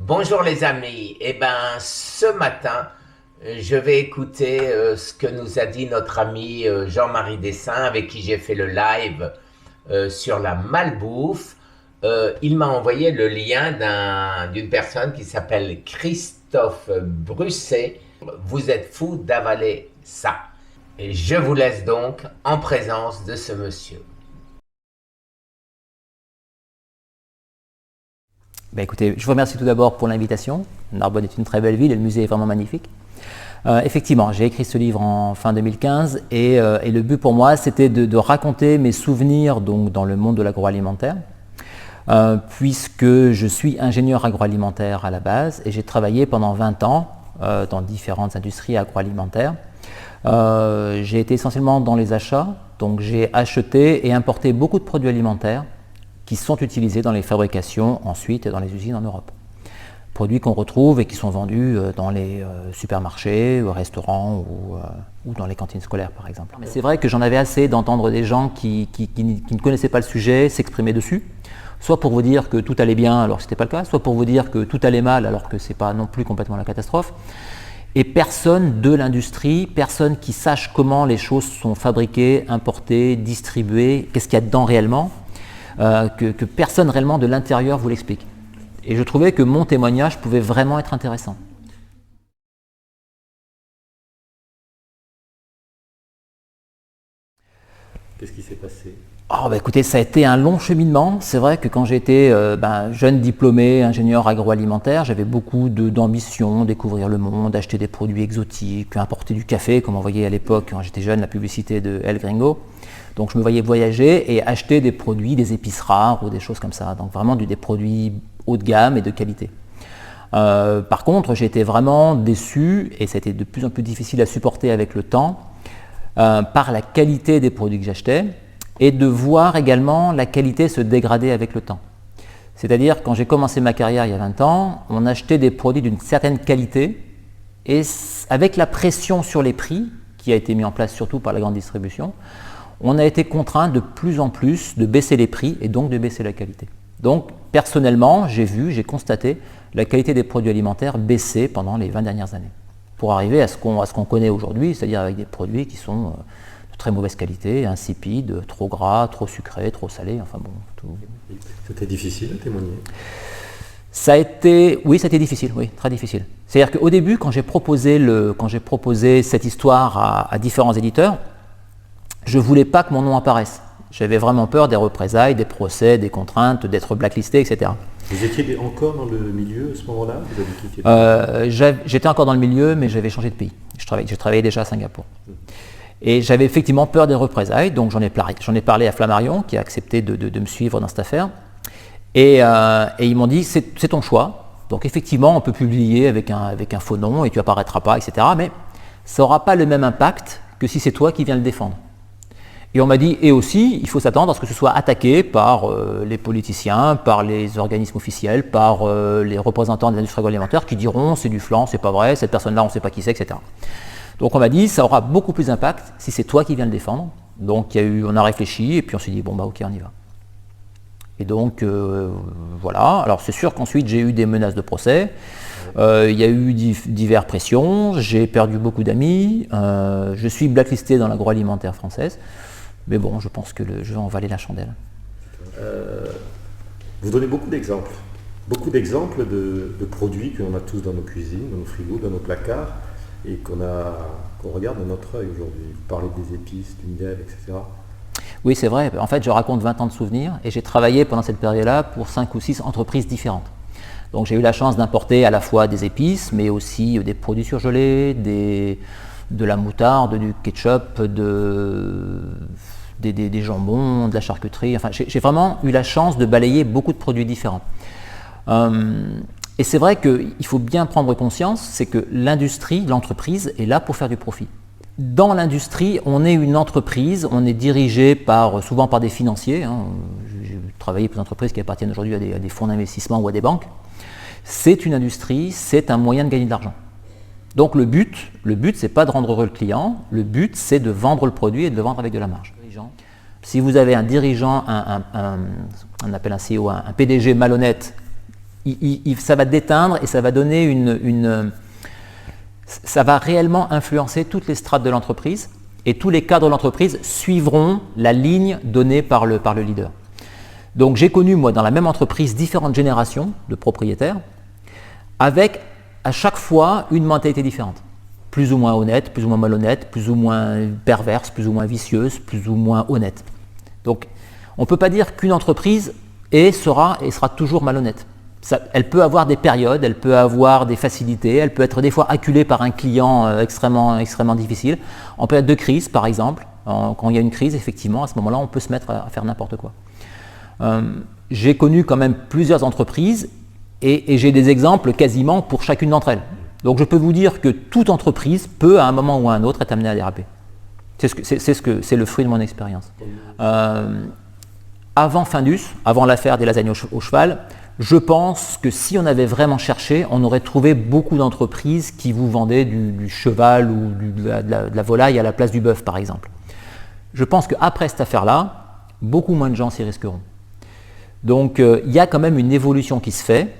Bonjour les amis, ce matin, je vais écouter ce que nous a dit notre ami Jean-Marie Dessin avec qui j'ai fait le live sur la malbouffe. Il m'a envoyé le lien d'une personne qui s'appelle Christophe Brusset. Vous êtes fou d'avaler ça. Et je vous laisse donc en présence de ce monsieur. Écoutez, je vous remercie tout d'abord pour l'invitation. Narbonne est une très belle ville et le musée est vraiment magnifique. Effectivement, j'ai écrit ce livre en fin 2015 et le but pour moi c'était de raconter mes souvenirs donc, dans le monde de l'agroalimentaire puisque je suis ingénieur agroalimentaire à la base et j'ai travaillé pendant 20 ans dans différentes industries agroalimentaires. J'ai été essentiellement dans les achats, donc j'ai acheté et importé beaucoup de produits alimentaires qui sont utilisés dans les fabrications ensuite dans les usines en Europe. Produits qu'on retrouve et qui sont vendus dans les supermarchés, restaurants ou dans les cantines scolaires par exemple. Mais c'est vrai que j'en avais assez d'entendre des gens qui ne connaissaient pas le sujet s'exprimer dessus, soit pour vous dire que tout allait bien alors que ce n'était pas le cas, soit pour vous dire que tout allait mal alors que ce n'est pas non plus complètement la catastrophe. Et personne de l'industrie, personne qui sache comment les choses sont fabriquées, importées, distribuées, qu'est-ce qu'il y a dedans réellement, que personne réellement de l'intérieur vous l'explique. Et je trouvais que mon témoignage pouvait vraiment être intéressant. Qu'est-ce qui s'est passé? Écoutez, ça a été un long cheminement. C'est vrai que quand j'étais jeune diplômé, ingénieur agroalimentaire, j'avais beaucoup d'ambition, découvrir le monde, acheter des produits exotiques, importer du café, comme on voyait à l'époque quand j'étais jeune, la publicité de El Gringo. Donc je me voyais voyager et acheter des produits, des épices rares ou des choses comme ça. Donc vraiment des produits haut de gamme et de qualité. Par contre, j'ai été vraiment déçu et ça a été de plus en plus difficile à supporter avec le temps par la qualité des produits que j'achetais et de voir également la qualité se dégrader avec le temps. C'est-à-dire quand j'ai commencé ma carrière il y a 20 ans, on achetait des produits d'une certaine qualité et avec la pression sur les prix qui a été mise en place surtout par la grande distribution, on a été contraint de plus en plus de baisser les prix et donc de baisser la qualité. Donc personnellement, j'ai constaté la qualité des produits alimentaires baisser pendant les 20 dernières années pour arriver à ce qu'on connaît aujourd'hui, c'est-à-dire avec des produits qui sont de très mauvaise qualité, insipides, trop gras, trop sucrés, trop salés, enfin bon. Tout. C'était difficile à témoigner? Ça a été difficile, oui, très difficile. C'est-à-dire qu'au début, quand j'ai proposé cette histoire à différents éditeurs, je ne voulais pas que mon nom apparaisse. J'avais vraiment peur des représailles, des procès, des contraintes, d'être blacklisté, etc. Vous étiez encore dans le milieu à ce moment-là? Vous avez quitté J'étais encore dans le milieu, mais j'avais changé de pays. Je travaillais déjà à Singapour. Et j'avais effectivement peur des représailles, donc j'en ai parlé à Flammarion, qui a accepté de me suivre dans cette affaire. Et ils m'ont dit, c'est ton choix. Donc effectivement, on peut publier avec un faux nom et tu n'apparaîtras pas, etc. Mais ça n'aura pas le même impact que si c'est toi qui viens le défendre. Et on m'a dit, et aussi, il faut s'attendre à ce que ce soit attaqué par les politiciens, par les organismes officiels, par les représentants de l'industrie agroalimentaire qui diront c'est du flan, c'est pas vrai, cette personne-là on ne sait pas qui c'est, etc. Donc on m'a dit, ça aura beaucoup plus d'impact si c'est toi qui viens le défendre. Donc on a réfléchi et puis on s'est dit, bon bah ok, on y va. Et donc voilà, alors c'est sûr qu'ensuite j'ai eu des menaces de procès, il y a eu diverses pressions, j'ai perdu beaucoup d'amis, je suis blacklisté dans l'agroalimentaire française. Mais bon, je pense que le jeu en valait la chandelle. Vous donnez beaucoup d'exemples de produits que l'on a tous dans nos cuisines, dans nos frigos, dans nos placards, et qu'on regarde de notre œil aujourd'hui. Vous parlez des épices, du miel, etc. Oui, c'est vrai. En fait, je raconte 20 ans de souvenirs et j'ai travaillé pendant cette période-là pour 5 ou 6 entreprises différentes. Donc j'ai eu la chance d'importer à la fois des épices, mais aussi des produits surgelés, de la moutarde, du ketchup, des jambons, de la charcuterie. Enfin, j'ai vraiment eu la chance de balayer beaucoup de produits différents. Et c'est vrai qu'il faut bien prendre conscience, c'est que l'entreprise est là pour faire du profit. Dans l'industrie, on est une entreprise, on est dirigé souvent par des financiers. J'ai travaillé pour des entreprises qui appartiennent aujourd'hui à des fonds d'investissement ou à des banques. C'est une industrie, c'est un moyen de gagner de l'argent. Donc le but, c'est pas de rendre heureux le client, le but c'est de vendre le produit et de le vendre avec de la marge. Si vous avez un dirigeant, on appelle un CEO, un PDG malhonnête ça va déteindre et ça va donner ça va réellement influencer toutes les strates de l'entreprise et tous les cadres de l'entreprise suivront la ligne donnée par le leader. Donc j'ai connu moi dans la même entreprise différentes générations de propriétaires avec à chaque fois une mentalité différente. Plus ou moins honnête, plus ou moins malhonnête, plus ou moins perverse, plus ou moins vicieuse, plus ou moins honnête. Donc on ne peut pas dire qu'une entreprise sera toujours malhonnête. Elle peut avoir des périodes, elle peut avoir des facilités, elle peut être des fois acculée par un client extrêmement difficile. En période de crise, par exemple, quand il y a une crise, effectivement, à ce moment-là, on peut se mettre à faire n'importe quoi. J'ai connu quand même plusieurs entreprises et j'ai des exemples quasiment pour chacune d'entre elles. Donc je peux vous dire que toute entreprise peut, à un moment ou à un autre, être amenée à déraper. C'est le fruit de mon expérience. Avant Findus, avant l'affaire des lasagnes au cheval, je pense que si on avait vraiment cherché, on aurait trouvé beaucoup d'entreprises qui vous vendaient du cheval ou de la volaille à la place du bœuf, par exemple. Je pense qu'après cette affaire-là, beaucoup moins de gens s'y risqueront. Donc il y a quand même une évolution qui se fait.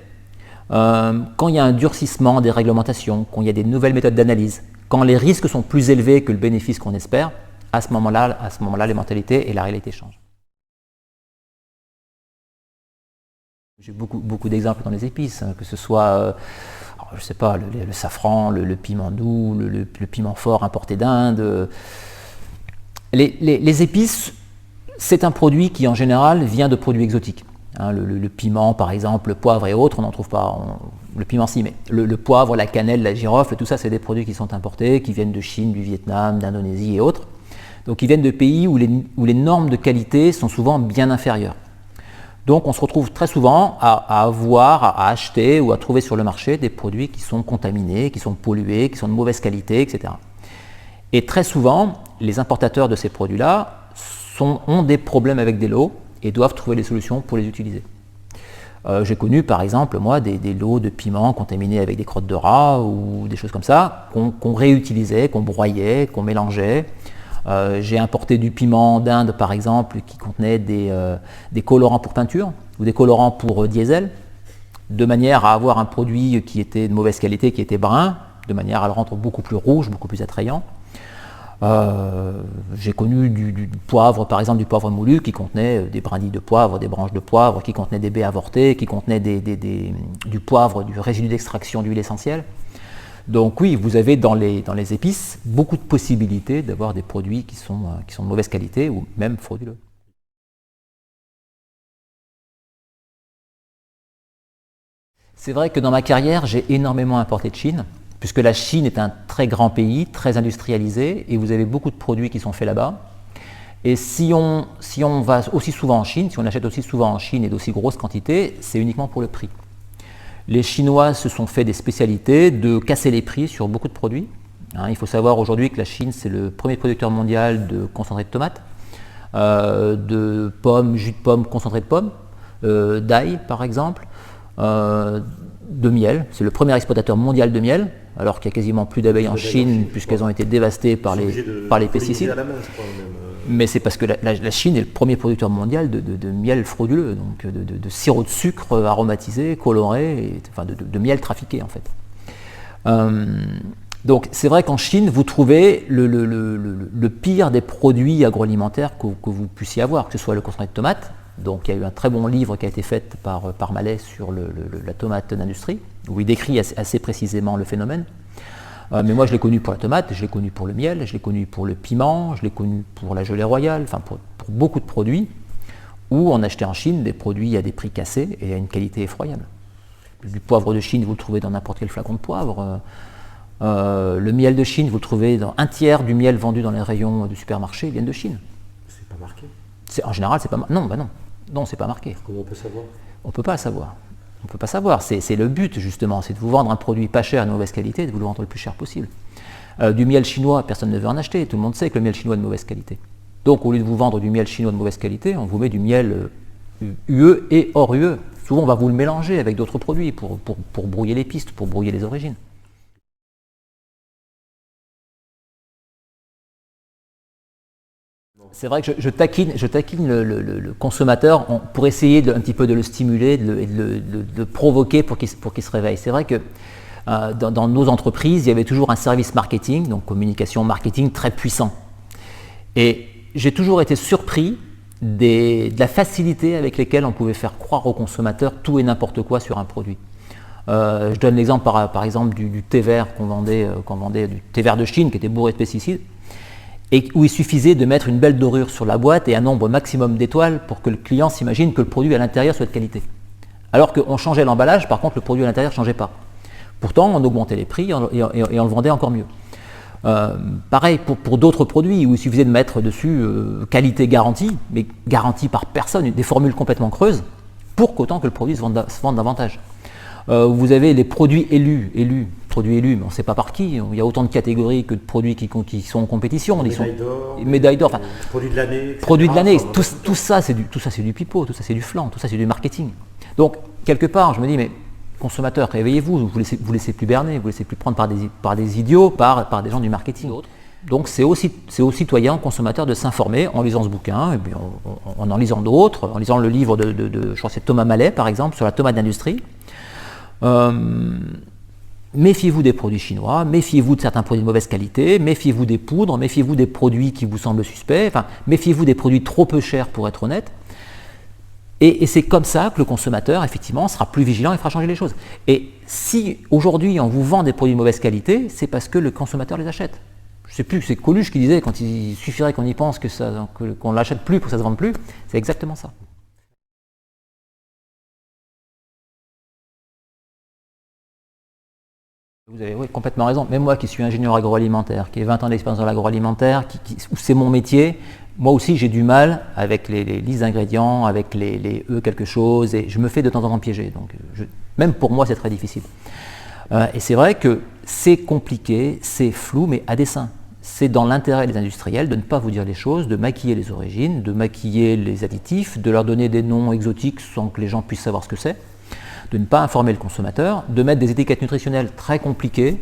Quand il y a un durcissement des réglementations, quand il y a des nouvelles méthodes d'analyse, quand les risques sont plus élevés que le bénéfice qu'on espère, à ce moment-là, les mentalités et la réalité changent. J'ai beaucoup d'exemples dans les épices, que ce soit je sais pas, le safran, le piment doux, le piment fort importé d'Inde. Les épices, c'est un produit qui en général vient de produits exotiques. Le piment par exemple, le poivre et autres, on n'en trouve pas, le piment si, mais le poivre, la cannelle, la girofle, tout ça c'est des produits qui sont importés, qui viennent de Chine, du Vietnam, d'Indonésie et autres. Donc ils viennent de pays où les normes de qualité sont souvent bien inférieures. Donc on se retrouve très souvent à acheter ou à trouver sur le marché des produits qui sont contaminés, qui sont pollués, qui sont de mauvaise qualité, etc. Et très souvent, les importateurs de ces produits-là ont des problèmes avec des lots et doivent trouver des solutions pour les utiliser. J'ai connu par exemple moi des lots de piments contaminés avec des crottes de rat ou des choses comme ça qu'on réutilisait, qu'on broyait, qu'on mélangeait. J'ai importé du piment d'Inde par exemple qui contenait des colorants pour peinture ou des colorants pour diesel, de manière à avoir un produit qui était de mauvaise qualité, qui était brun, de manière à le rendre beaucoup plus rouge, beaucoup plus attrayant. J'ai connu du poivre, par exemple du poivre moulu qui contenait des brindilles de poivre, des branches de poivre, qui contenait des baies avortées, qui contenait du poivre, du résidu d'extraction d'huile essentielle. Donc oui, vous avez dans les épices beaucoup de possibilités d'avoir des produits qui sont de mauvaise qualité ou même frauduleux. C'est vrai que dans ma carrière, j'ai énormément importé de Chine, puisque la Chine est un très grand pays, très industrialisé, et vous avez beaucoup de produits qui sont faits là-bas. Et si on va aussi souvent en Chine, si on achète aussi souvent en Chine et d'aussi grosses quantités, c'est uniquement pour le prix. Les Chinois se sont fait des spécialités de casser les prix sur beaucoup de produits. Il faut savoir aujourd'hui que la Chine, c'est le premier producteur mondial de concentré de tomates, de pommes, jus de pommes, concentré de pommes, d'ail par exemple, de miel. C'est le premier exportateur mondial de miel, alors qu'il n'y a quasiment plus d'abeilles en Chine puisqu'elles ont été dévastées par les pesticides. Mais c'est parce que la Chine est le premier producteur mondial de miel frauduleux, donc de sirop de sucre aromatisé, coloré, de miel trafiqué en fait. Donc c'est vrai qu'en Chine, vous trouvez le pire des produits agroalimentaires que vous puissiez avoir, que ce soit le concentré de tomate. Donc il y a eu un très bon livre qui a été fait par Mallet sur la tomate d'industrie, où il décrit assez précisément le phénomène. Mais moi je l'ai connu pour la tomate, je l'ai connu pour le miel, je l'ai connu pour le piment, je l'ai connu pour la gelée royale, enfin pour beaucoup de produits où on achetait en Chine des produits à des prix cassés et à une qualité effroyable. Du poivre de Chine, vous le trouvez dans n'importe quel flacon de poivre. Le miel de Chine, vous le trouvez dans un tiers du miel vendu dans les rayons du supermarché, ils viennent de Chine. C'est pas marqué. En général, c'est pas marqué. Non, c'est pas marqué. Comment on peut savoir? On peut pas savoir. On ne peut pas savoir, c'est le but justement, c'est de vous vendre un produit pas cher de mauvaise qualité et de vous le vendre le plus cher possible. Du miel chinois, personne ne veut en acheter, tout le monde sait que le miel chinois est de mauvaise qualité. Donc au lieu de vous vendre du miel chinois de mauvaise qualité, on vous met du miel UE et hors UE. Souvent on va vous le mélanger avec d'autres produits pour brouiller les pistes, pour brouiller les origines. C'est vrai que je taquine le consommateur pour essayer un petit peu de le stimuler, de le provoquer pour qu'il se réveille. C'est vrai que dans nos entreprises, il y avait toujours un service marketing, donc communication marketing très puissant. Et j'ai toujours été surpris de la facilité avec laquelle on pouvait faire croire aux consommateurs tout et n'importe quoi sur un produit. Je donne l'exemple par exemple du thé vert qu'on vendait, du thé vert de Chine qui était bourré de pesticides, et où il suffisait de mettre une belle dorure sur la boîte et un nombre maximum d'étoiles pour que le client s'imagine que le produit à l'intérieur soit de qualité. Alors qu'on changeait l'emballage, par contre le produit à l'intérieur ne changeait pas. Pourtant, on augmentait les prix et on le vendait encore mieux. Pareil pour d'autres produits où il suffisait de mettre dessus qualité garantie, mais garantie par personne, des formules complètement creuses, pour qu'autant que le produit se vende davantage. Vous avez les produits élus, mais on ne sait pas par qui. Il y a autant de catégories que de produits qui sont en compétition. Médaille d'or, produits de l'année. Produits de l'année, tout ça c'est du pipeau, tout ça c'est du flan, tout ça c'est du marketing. Donc quelque part, je me dis, mais consommateurs, réveillez-vous, vous laissez plus berner, vous laissez plus prendre par des idiots, par des gens du marketing. Donc c'est aux citoyens, aux consommateurs de s'informer en lisant ce bouquin, et puis en lisant d'autres, en lisant le livre je crois que c'est Thomas Mallet par exemple, sur la tomate d'industrie. Méfiez-vous des produits chinois, méfiez-vous de certains produits de mauvaise qualité, méfiez-vous des poudres, méfiez-vous des produits qui vous semblent suspects, méfiez-vous des produits trop peu chers pour être honnête. Et c'est comme ça que le consommateur, effectivement, sera plus vigilant et fera changer les choses. Et si aujourd'hui on vous vend des produits de mauvaise qualité, c'est parce que le consommateur les achète. Je ne sais plus, c'est Coluche qui disait, quand il suffirait qu'on y pense qu'on ne l'achète plus pour que ça ne se vende plus, c'est exactement ça. Vous avez complètement raison. Même moi qui suis ingénieur agroalimentaire, qui ai 20 ans d'expérience dans l'agroalimentaire, où c'est mon métier, moi aussi j'ai du mal avec les listes d'ingrédients, avec les quelque chose, et je me fais de temps en temps piéger. Donc, même pour moi c'est très difficile. Et c'est vrai que c'est compliqué, c'est flou, mais à dessein. C'est dans l'intérêt des industriels de ne pas vous dire les choses, de maquiller les origines, de maquiller les additifs, de leur donner des noms exotiques sans que les gens puissent savoir ce que c'est, de ne pas informer le consommateur, de mettre des étiquettes nutritionnelles très compliquées,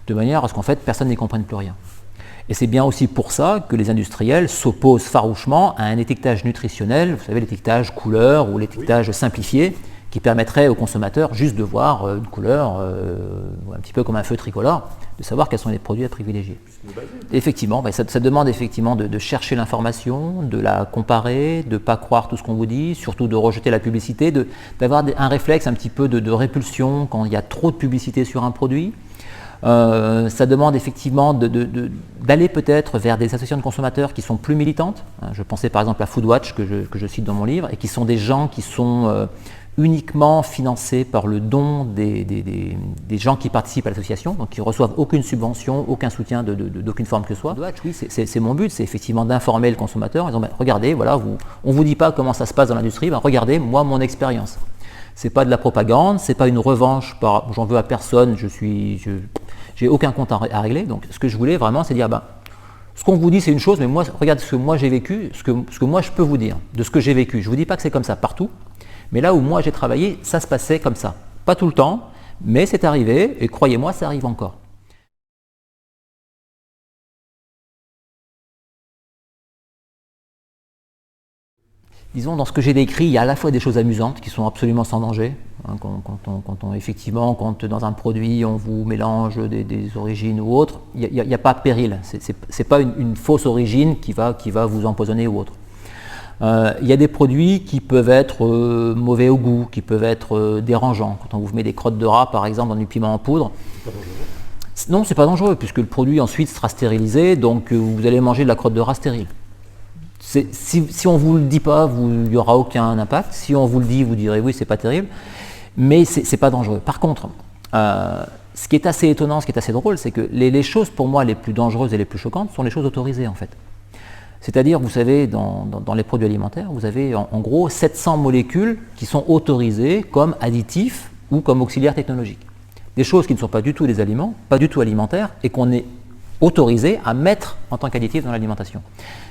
de manière à ce qu'en fait personne n'y comprenne plus rien. Et c'est bien aussi pour ça que les industriels s'opposent farouchement à un étiquetage nutritionnel, vous savez, l'étiquetage couleur ou l'étiquetage simplifié, qui permettrait aux consommateurs juste de voir une couleur, un petit peu comme un feu tricolore, de savoir quels sont les produits à privilégier. Effectivement, ça demande effectivement de chercher l'information, de la comparer, de ne pas croire tout ce qu'on vous dit, surtout de rejeter la publicité, d'avoir un réflexe un petit peu de répulsion quand il y a trop de publicité sur un produit. Ça demande effectivement d'aller peut-être vers des associations de consommateurs qui sont plus militantes. Je pensais par exemple à Foodwatch que je cite dans mon livre, et qui sont des gens qui sont uniquement financés par le don des gens qui participent à l'association, donc qui ne reçoivent aucune subvention, aucun soutien d'aucune forme que ce soit. Oui, c'est mon but, c'est effectivement d'informer le consommateur en disant, regardez, voilà, on ne vous dit pas comment ça se passe dans l'industrie, regardez, moi, mon expérience. Ce n'est pas de la propagande, ce n'est pas une revanche, j'en veux à personne, j'ai aucun compte à régler. Donc ce que je voulais vraiment, c'est dire, ce qu'on vous dit c'est une chose, mais moi, regardez ce que moi j'ai vécu, ce que moi je peux vous dire, de ce que j'ai vécu. Je ne vous dis pas que c'est comme ça partout, mais là où moi j'ai travaillé, ça se passait comme ça. Pas tout le temps, mais c'est arrivé, et croyez-moi, ça arrive encore. Disons, dans ce que j'ai décrit, il y a à la fois des choses amusantes qui sont absolument sans danger. Quand dans un produit on vous mélange des origines ou autres, il n'y a pas de péril. C'est pas une fausse origine qui va vous empoisonner ou autre. Il y a des produits qui peuvent être mauvais au goût, qui peuvent être dérangeants. Quand on vous met des crottes de rat, par exemple, dans du piment en poudre. C'est pas dangereux. Non, c'est pas dangereux, puisque le produit ensuite sera stérilisé, donc vous allez manger de la crotte de rat stérile. Si on ne vous le dit pas, il n'y aura aucun impact. Si on vous le dit, vous direz oui, c'est pas terrible, mais c'est pas dangereux. Par contre, ce qui est assez étonnant, ce qui est assez drôle, c'est que les choses pour moi les plus dangereuses et les plus choquantes sont les choses autorisées en fait. C'est-à-dire, vous savez, dans les produits alimentaires, vous avez en gros 700 molécules qui sont autorisées comme additifs ou comme auxiliaires technologiques. Des choses qui ne sont pas du tout des aliments, pas du tout alimentaires, et qu'on est autorisé à mettre en tant qu'additif dans l'alimentation.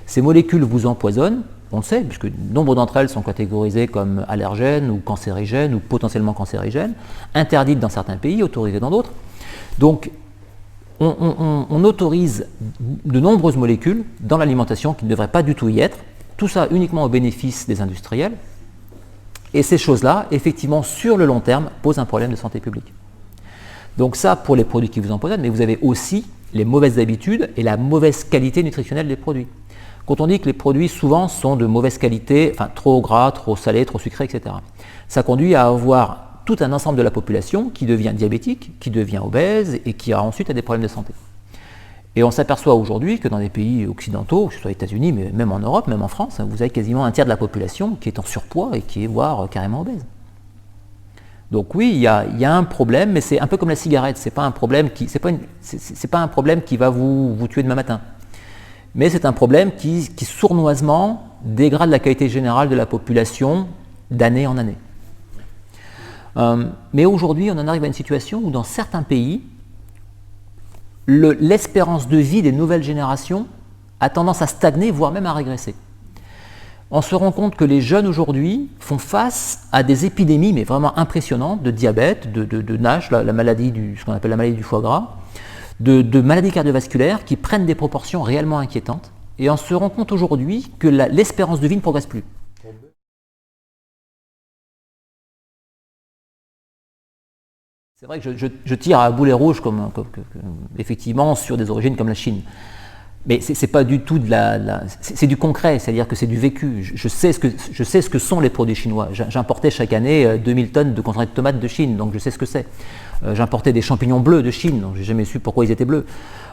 Ces molécules vous empoisonnent, on le sait, puisque nombre d'entre elles sont catégorisées comme allergènes ou cancérigènes ou potentiellement cancérigènes, interdites dans certains pays, autorisées dans d'autres. Donc, on autorise de nombreuses molécules dans l'alimentation qui ne devraient pas du tout y être, tout ça uniquement au bénéfice des industriels, et ces choses-là, effectivement, sur le long terme, posent un problème de santé publique. Donc ça, pour les produits qui vous empoisonnent, mais vous avez aussi les mauvaises habitudes et la mauvaise qualité nutritionnelle des produits. Quand on dit que les produits souvent sont de mauvaise qualité, enfin trop gras, trop salés, trop sucrés, etc., ça conduit à avoir tout un ensemble de la population qui devient diabétique, qui devient obèse et qui a ensuite des problèmes de santé. Et on s'aperçoit aujourd'hui que dans les pays occidentaux, que ce soit aux États-Unis, mais même en Europe, même en France, vous avez quasiment un tiers de la population qui est en surpoids et qui est voire carrément obèse. Donc oui, il y a un problème, mais c'est un peu comme la cigarette, c'est pas un problème qui va vous tuer demain matin. Mais c'est un problème qui sournoisement dégrade la qualité générale de la population d'année en année. Mais aujourd'hui, on en arrive à une situation où dans certains pays, l'espérance de vie des nouvelles générations a tendance à stagner, voire même à régresser. On se rend compte que les jeunes aujourd'hui font face à des épidémies, mais vraiment impressionnantes, de diabète, de NASH, la maladie ce qu'on appelle la maladie du foie gras, de maladies cardiovasculaires qui prennent des proportions réellement inquiétantes. Et on se rend compte aujourd'hui que l'espérance de vie ne progresse plus. C'est vrai que je tire à boulet rouge effectivement sur des origines comme la Chine. Mais c'est pas du tout c'est du concret, c'est-à-dire que c'est du vécu. Je sais ce que sont les produits chinois. J'importais chaque année 2000 tonnes de concentré de tomates de Chine, donc je sais ce que c'est. J'importais des champignons bleus de Chine, donc j'ai jamais su pourquoi ils étaient bleus.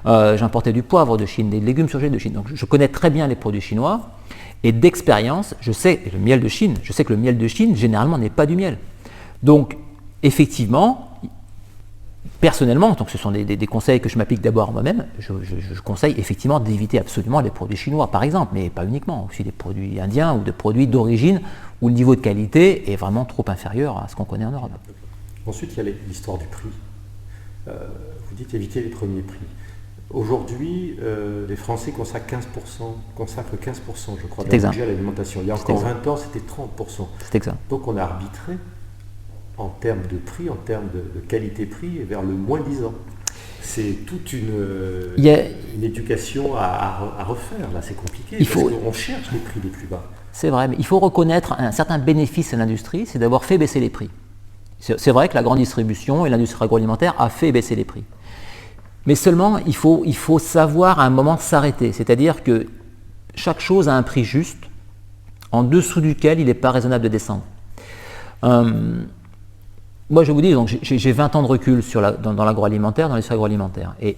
J'importais du poivre de Chine, des légumes surgelés de Chine. Donc je connais très bien les produits chinois et d'expérience, je sais que le miel de Chine généralement n'est pas du miel. Donc effectivement, personnellement, donc ce sont des conseils que je m'applique d'abord moi-même, je conseille effectivement d'éviter absolument les produits chinois par exemple, mais pas uniquement, aussi des produits indiens ou des produits d'origine où le niveau de qualité est vraiment trop inférieur à ce qu'on connaît en Europe. Ensuite, il y a l'histoire du prix. Vous dites éviter les premiers prix. Aujourd'hui, les Français consacrent 15%, je crois, d'un budget à l'alimentation. Il y a encore 20 ans, c'était 30%. C'est exact. Donc on a arbitré en termes de prix, en termes de qualité-prix, vers le moins disant. C'est toute une éducation à refaire, là c'est compliqué, qu'on cherche les prix les plus bas. C'est vrai, mais il faut reconnaître un certain bénéfice à l'industrie, c'est d'avoir fait baisser les prix. C'est vrai que la grande distribution et l'industrie agroalimentaire a fait baisser les prix. Mais seulement, il faut savoir à un moment s'arrêter, c'est-à-dire que chaque chose a un prix juste, en dessous duquel il n'est pas raisonnable de descendre. Moi, je vous dis, donc j'ai 20 ans de recul dans l'agroalimentaire, dans l'industrie agroalimentaire. Et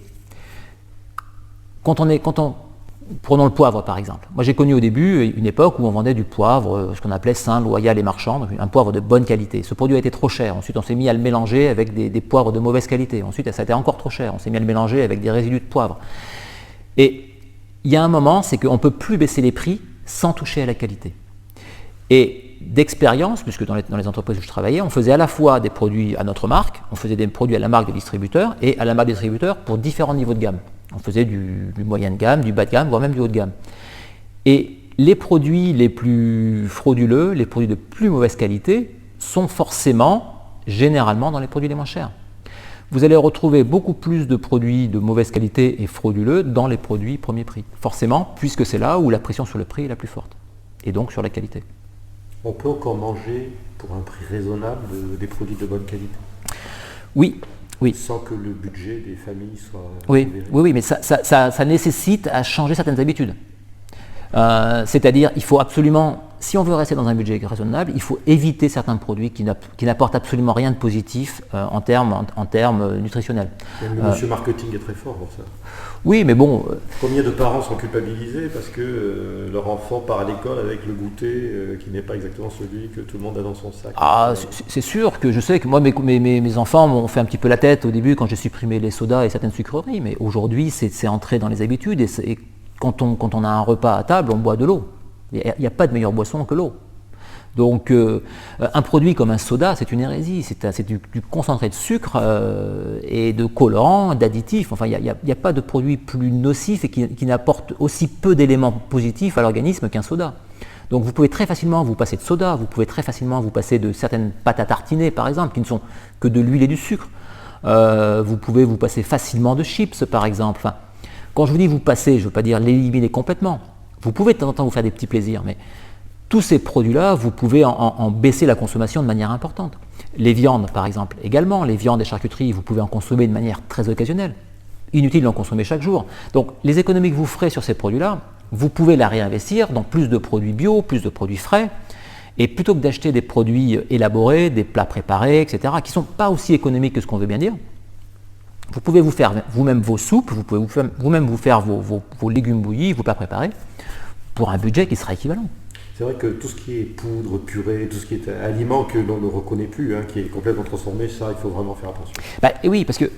prenons le poivre par exemple. Moi, j'ai connu au début une époque où on vendait du poivre, ce qu'on appelait sain, loyal et marchand, donc un poivre de bonne qualité. Ce produit a été trop cher. Ensuite, on s'est mis à le mélanger avec des poivres de mauvaise qualité. Ensuite, ça a été encore trop cher. On s'est mis à le mélanger avec des résidus de poivre. Et il y a un moment, c'est qu'on ne peut plus baisser les prix sans toucher à la qualité. Et d'expérience, puisque dans les entreprises où je travaillais, on faisait à la fois des produits à notre marque, on faisait des produits à la marque des distributeurs et à la marque des distributeurs pour différents niveaux de gamme. On faisait du moyen de gamme, du bas de gamme, voire même du haut de gamme. Et les produits les plus frauduleux, les produits de plus mauvaise qualité, sont forcément, généralement, dans les produits les moins chers. Vous allez retrouver beaucoup plus de produits de mauvaise qualité et frauduleux dans les produits premier prix. Forcément, puisque c'est là où la pression sur le prix est la plus forte. Et donc sur la qualité. On peut encore manger pour un prix raisonnable des produits de bonne qualité. Oui. Sans que le budget des familles soit... Oui, mais ça nécessite à changer certaines habitudes. C'est-à-dire, il faut absolument, si on veut rester dans un budget raisonnable, il faut éviter certains produits qui n'apportent absolument rien de positif en termes nutritionnels. Le monsieur marketing est très fort pour ça. Oui, mais bon... Combien de parents sont culpabilisés parce que leur enfant part à l'école avec le goûter qui n'est pas exactement celui que tout le monde a dans son sac? C'est sûr que je sais que moi, mes enfants m'ont fait un petit peu la tête au début quand j'ai supprimé les sodas et certaines sucreries, mais aujourd'hui, c'est entré dans les habitudes et quand on a un repas à table, on boit de l'eau. Il n'y a pas de meilleure boisson que l'eau. Donc un produit comme un soda, c'est une hérésie, c'est du concentré de sucre et de colorants, d'additifs. Enfin, il n'y a pas de produit plus nocif et qui n'apporte aussi peu d'éléments positifs à l'organisme qu'un soda. Donc vous pouvez très facilement vous passer de soda, vous pouvez très facilement vous passer de certaines pâtes à tartiner par exemple, qui ne sont que de l'huile et du sucre. Vous pouvez vous passer facilement de chips, par exemple. Enfin, quand je vous dis vous passer, je ne veux pas dire l'éliminer complètement. Vous pouvez de temps en temps vous faire des petits plaisirs, mais tous ces produits-là, vous pouvez en baisser la consommation de manière importante. Les viandes, par exemple, également. Les viandes et charcuteries, vous pouvez en consommer de manière très occasionnelle. Inutile d'en consommer chaque jour. Donc, les économies que vous ferez sur ces produits-là, vous pouvez la réinvestir dans plus de produits bio, plus de produits frais. Et plutôt que d'acheter des produits élaborés, des plats préparés, etc., qui ne sont pas aussi économiques que ce qu'on veut bien dire, vous pouvez vous faire vous-même vos soupes, vous pouvez vous-même vous faire vos légumes bouillis, vos plats préparés, pour un budget qui sera équivalent. C'est vrai que tout ce qui est poudre, purée, tout ce qui est aliment que l'on ne reconnaît plus, qui est complètement transformé, ça, il faut vraiment faire attention. Et oui, parce que,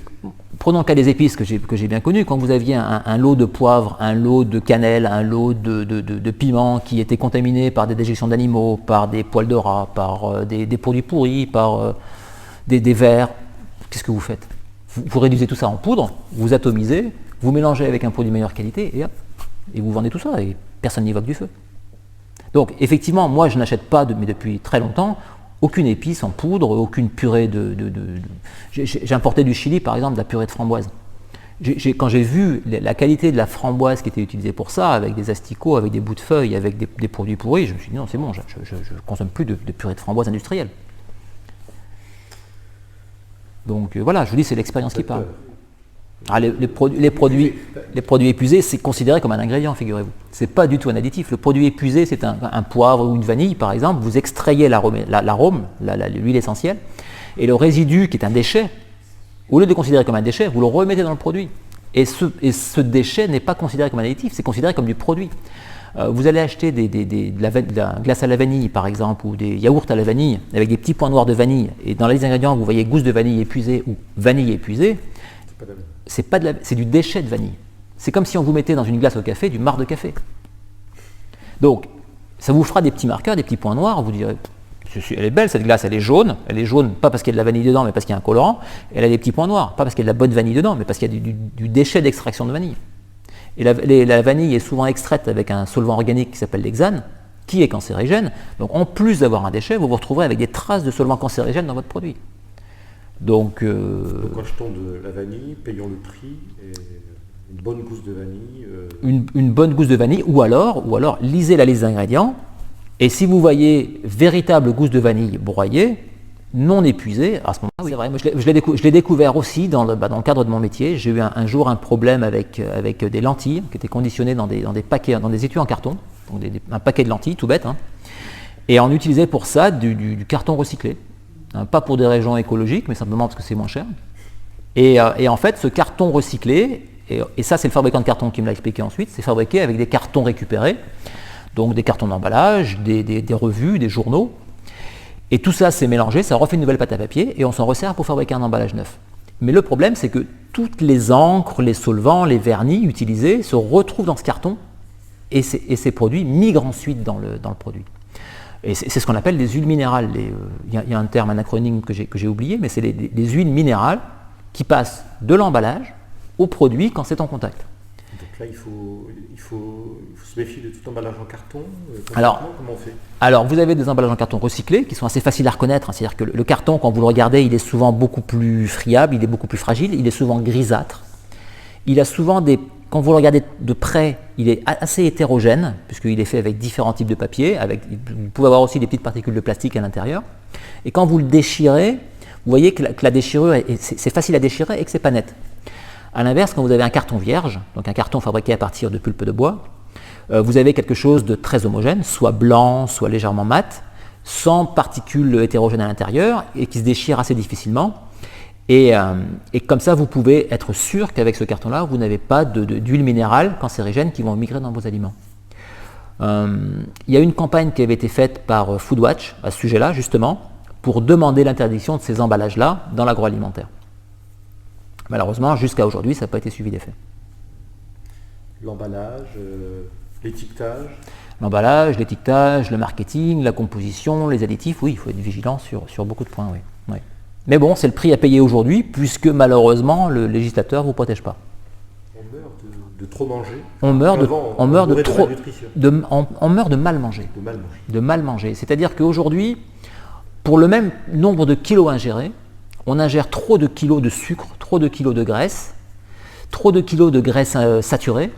prenons le cas des épices que j'ai bien connu, quand vous aviez un lot de poivre, un lot de cannelle, un lot de piment qui était contaminé par des déjections d'animaux, par des poils de rat, par des produits pourris, par des vers, qu'est-ce que vous faites ? Vous réduisez tout ça en poudre, vous atomisez, vous mélangez avec un produit de meilleure qualité et hop, et vous vendez tout ça et personne n'y voque du feu. Donc effectivement, moi je n'achète pas, mais depuis très longtemps, aucune épice en poudre, aucune purée J'ai importé du Chili par exemple de la purée de framboise. Quand j'ai vu la qualité de la framboise qui était utilisée pour ça, avec des asticots, avec des bouts de feuilles, avec des produits pourris, je me suis dit non c'est bon, je ne consomme plus de purée de framboise industrielle. Donc voilà, je vous dis c'est l'expérience qui parle. Les produits épuisés, c'est considéré comme un ingrédient, figurez-vous. Ce n'est pas du tout un additif. Le produit épuisé, c'est un poivre ou une vanille, par exemple. Vous extrayez l'arôme, l'huile essentielle, et le résidu, qui est un déchet, au lieu de le considérer comme un déchet, vous le remettez dans le produit. Et ce déchet n'est pas considéré comme un additif, c'est considéré comme du produit. Vous allez acheter de la glace à la vanille, par exemple, ou des yaourts à la vanille, avec des petits points noirs de vanille, et dans les ingrédients, vous voyez gousse de vanille épuisée ou vanille épuisée. C'est du déchet de vanille. C'est comme si on vous mettait dans une glace au café du marc de café. Donc, ça vous fera des petits marqueurs, des petits points noirs, vous direz, elle est belle cette glace, elle est jaune pas parce qu'il y a de la vanille dedans, mais parce qu'il y a un colorant, elle a des petits points noirs, pas parce qu'il y a de la bonne vanille dedans, mais parce qu'il y a du déchet d'extraction de vanille. Et la vanille est souvent extraite avec un solvant organique qui s'appelle l'hexane, qui est cancérigène, donc en plus d'avoir un déchet, vous vous retrouverez avec des traces de solvant cancérigène dans votre produit. Donc quand achetons de la vanille, payons le prix, et une bonne gousse de vanille. Une bonne gousse de vanille, ou alors lisez la liste d'ingrédients, et si vous voyez véritable gousse de vanille broyée, non épuisée, à ce moment-là, oui, c'est vrai, moi je l'ai découvert aussi dans le cadre de mon métier. J'ai eu un jour un problème avec des lentilles qui étaient conditionnées dans des paquets, dans des étuis en carton, donc un paquet de lentilles, tout bête, et on utilisait pour ça du carton recyclé. Pas pour des raisons écologiques, mais simplement parce que c'est moins cher. Et en fait, ce carton recyclé, et ça c'est le fabricant de carton qui me l'a expliqué ensuite, c'est fabriqué avec des cartons récupérés, donc des cartons d'emballage, des revues, des journaux. Et tout ça c'est mélangé, ça refait une nouvelle pâte à papier, et on s'en resserre pour fabriquer un emballage neuf. Mais le problème c'est que toutes les encres, les solvants, les vernis utilisés se retrouvent dans ce carton, et ces produits migrent ensuite dans le produit. Et c'est ce qu'on appelle des huiles minérales. Il y a un terme, un acronyme que j'ai oublié, mais c'est les huiles minérales qui passent de l'emballage au produit quand c'est en contact. Donc là, il faut se méfier de tout emballage en carton. Alors, comment on fait ? Alors, vous avez des emballages en carton recyclés qui sont assez faciles à reconnaître. C'est-à-dire que le carton, quand vous le regardez, il est souvent beaucoup plus friable, il est beaucoup plus fragile, il est souvent grisâtre. Il a souvent quand vous le regardez de près, il est assez hétérogène, puisqu'il est fait avec différents types de papier. Vous pouvez avoir aussi des petites particules de plastique à l'intérieur. Et quand vous le déchirez, vous voyez que la déchirure, c'est facile à déchirer et que ce n'est pas net. A l'inverse, quand vous avez un carton vierge, donc un carton fabriqué à partir de pulpe de bois, vous avez quelque chose de très homogène, soit blanc, soit légèrement mat, sans particules hétérogènes à l'intérieur et qui se déchire assez difficilement. Et comme ça, vous pouvez être sûr qu'avec ce carton-là, vous n'avez pas d'huile minérale cancérigène qui vont migrer dans vos aliments. Il y a une campagne qui avait été faite par Foodwatch à ce sujet-là, justement, pour demander l'interdiction de ces emballages-là dans l'agroalimentaire. Malheureusement, jusqu'à aujourd'hui, ça n'a pas été suivi d'effet. L'emballage, l'étiquetage. L'emballage, l'étiquetage, le marketing, la composition, les additifs, oui, il faut être vigilant sur beaucoup de points, oui. Oui. Mais bon, c'est le prix à payer aujourd'hui, puisque malheureusement, le législateur ne vous protège pas. On meurt de trop manger. On meurt de mal manger. De mal manger. C'est-à-dire qu'aujourd'hui, pour le même nombre de kilos ingérés, On ingère trop de kilos de sucre, trop de kilos de graisse, trop de kilos de graisse saturée.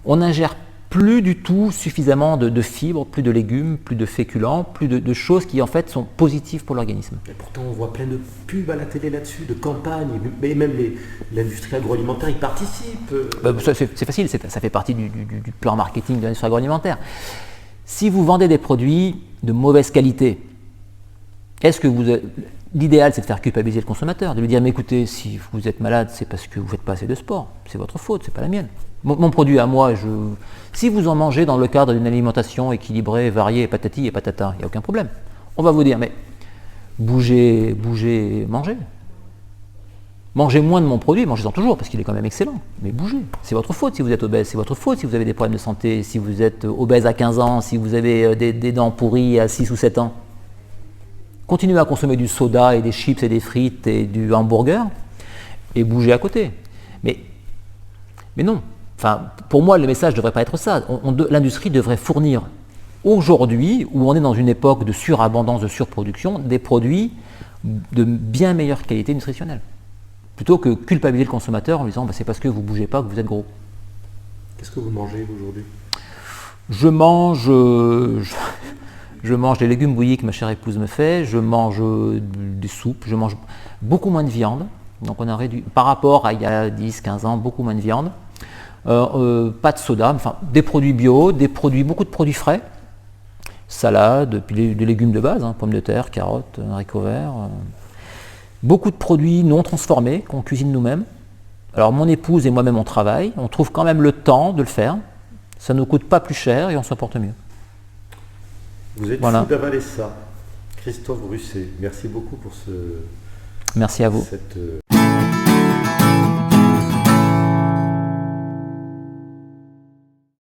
On n'ingère plus du tout suffisamment de fibres, plus de légumes, plus de féculents, plus de choses qui en fait sont positives pour l'organisme. Et pourtant on voit plein de pubs à la télé là-dessus, de campagnes, mais même l'industrie agroalimentaire y participe. C'est facile, ça fait partie du plan marketing de l'industrie agroalimentaire. Si vous vendez des produits de mauvaise qualité, l'idéal c'est de faire culpabiliser le consommateur, de lui dire mais écoutez, si vous êtes malade, c'est parce que vous ne faites pas assez de sport, c'est votre faute, c'est pas la mienne. Mon produit à moi, si vous en mangez dans le cadre d'une alimentation équilibrée, variée, patati et patata, il n'y a aucun problème. On va vous dire, mais bougez, mangez. Mangez moins de mon produit, mangez-en toujours parce qu'il est quand même excellent, mais bougez. C'est votre faute si vous êtes obèse, c'est votre faute si vous avez des problèmes de santé, si vous êtes obèse à 15 ans, si vous avez des dents pourries à 6 ou 7 ans. Continuez à consommer du soda et des chips et des frites et du hamburger et bougez à côté. Mais non. Enfin, pour moi, le message ne devrait pas être ça. L'industrie devrait fournir aujourd'hui, où on est dans une époque de surabondance, de surproduction, des produits de bien meilleure qualité nutritionnelle. Plutôt que culpabiliser le consommateur en lui disant bah, c'est parce que vous ne bougez pas que vous êtes gros. Qu'est-ce que vous mangez aujourd'hui? Je mange des légumes bouillis que ma chère épouse me fait, je mange des soupes, je mange beaucoup moins de viande. Donc on a réduit, par rapport à il y a 10-15 ans, beaucoup moins de viande. Pas de soda, enfin des produits bio, beaucoup de produits frais, salade, puis des légumes de base, pommes de terre, carottes, haricots verts, beaucoup de produits non transformés qu'on cuisine nous-mêmes. Alors mon épouse et moi-même on travaille, on trouve quand même le temps de le faire, ça ne nous coûte pas plus cher et on s'en porte mieux. Vous êtes fou d'avaler ça. Christophe Brusset, merci beaucoup pour Merci à vous.